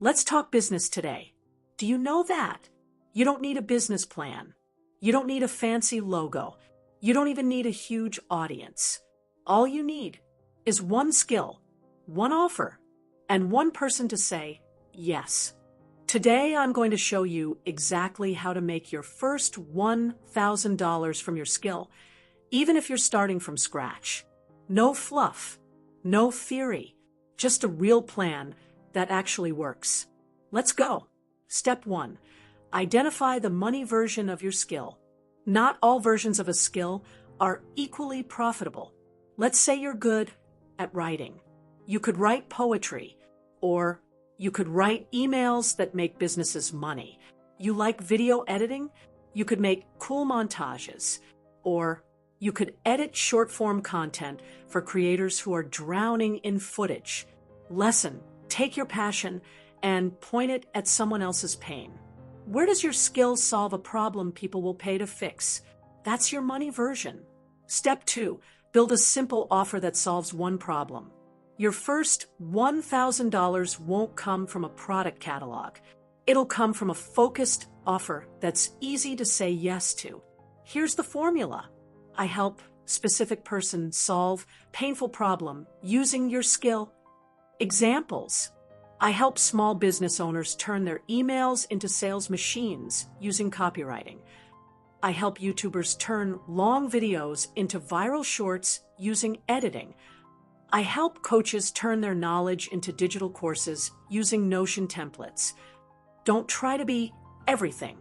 Let's talk business today. Do you know that? You don't need a business plan. You don't need a fancy logo. You don't even need a huge audience. All you need is one skill, one offer, and one person to say yes. Today, I'm going to show you exactly how to make your first $1,000 from your skill, even if you're starting from scratch. No fluff, no theory, just a real plan that actually works. Let's go. Step 1. Identify the money version of your skill. Not all versions of a skill are equally profitable. Let's say you're good at writing. You could write poetry, or you could write emails that make businesses money. You like video editing? You could make cool montages. Or you could edit short-form content for creators who are drowning in footage. Lesson: take your passion and point it at someone else's pain. Where does your skill solve a problem people will pay to fix? That's your money version. Step 2. Build a simple offer that solves one problem. Your first $1,000 won't come from a product catalog. It'll come from a focused offer that's easy to say yes to. Here's the formula. I help specific person solve painful problem using your skill. Examples. I help small business owners turn their emails into sales machines using copywriting. I help YouTubers turn long videos into viral shorts using editing. I help coaches turn their knowledge into digital courses using Notion templates. Don't try to be everything.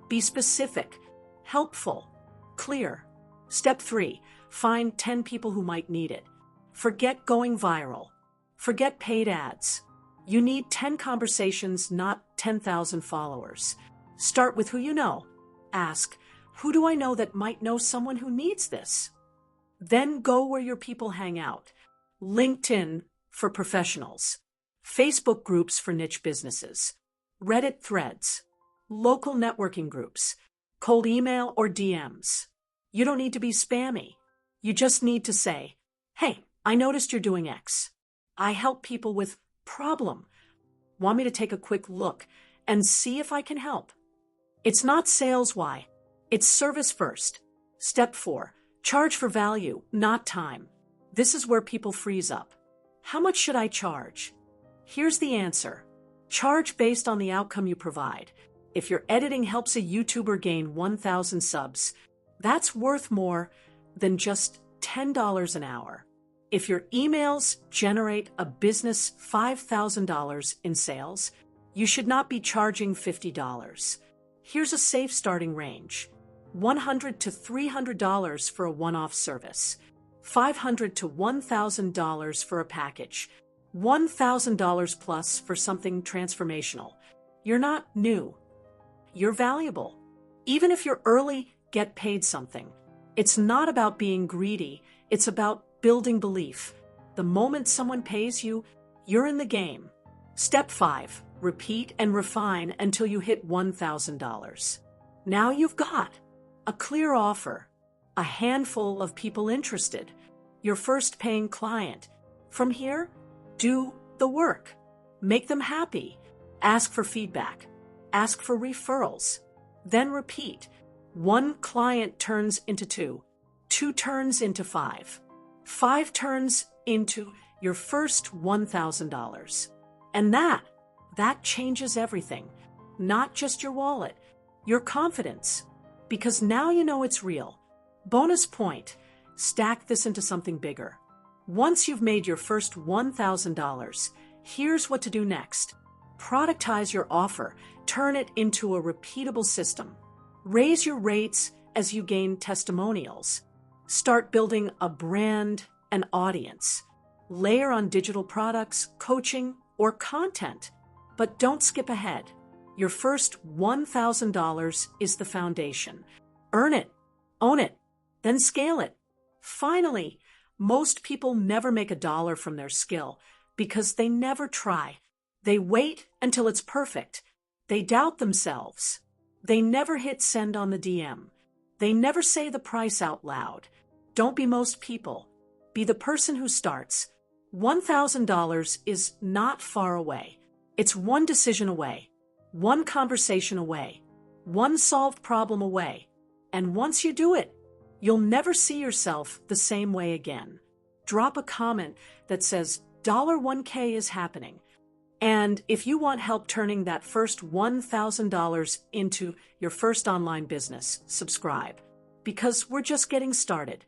Be specific, helpful, clear. Step 3. Find 10 people who might need it. Forget going viral. Forget paid ads. You need 10 conversations, not 10,000 followers. Start with who you know. Ask, who do I know that might know someone who needs this? Then go where your people hang out. LinkedIn for professionals. Facebook groups for niche businesses. Reddit threads. Local networking groups. Cold email or DMs. You don't need to be spammy. You just need to say, hey, I noticed you're doing X. I help people with problem. Want me to take a quick look and see if I can help? It's not sales why. It's service first. Step 4. Charge for value, not time. This is where people freeze up. How much should I charge? Here's the answer. Charge based on the outcome you provide. If your editing helps a YouTuber gain 1,000 subs, that's worth more than just $10 an hour. If your emails generate a business $5,000 in sales, you should not be charging $50. Here's a safe starting range. $100 to $300 for a one-off service. $500 to $1,000 for a package. $1,000 plus for something transformational. You're not new. You're valuable. Even if you're early, get paid something. It's not about being greedy. It's about building belief. The moment someone pays you, you're in the game. Step 5. Repeat and refine until you hit $1,000. Now you've got a clear offer, a handful of people interested, your first paying client. From here, do the work. Make them happy. Ask for feedback. Ask for referrals. Then repeat. 1 client turns into 2. 2 turns into 5. 5 turns into your first $1,000. And that changes everything. Not just your wallet, your confidence. Because now you know it's real. Bonus point, stack this into something bigger. Once you've made your first $1,000, here's what to do next. Productize your offer. Turn it into a repeatable system. Raise your rates as you gain testimonials. Start building a brand and audience. Layer on digital products, coaching, or content. But don't skip ahead. Your first $1,000 is the foundation. Earn it, own it, then scale it. Finally, most people never make $1 from their skill because they never try. They wait until it's perfect. They doubt themselves. They never hit send on the DM. They never say the price out loud. Don't be most people. Be the person who starts. $1,000 is not far away. It's one decision away, one conversation away, one solved problem away. And once you do it, you'll never see yourself the same way again. Drop a comment that says $1K is happening. And if you want help turning that first $1,000 into your first online business, subscribe. Because we're just getting started.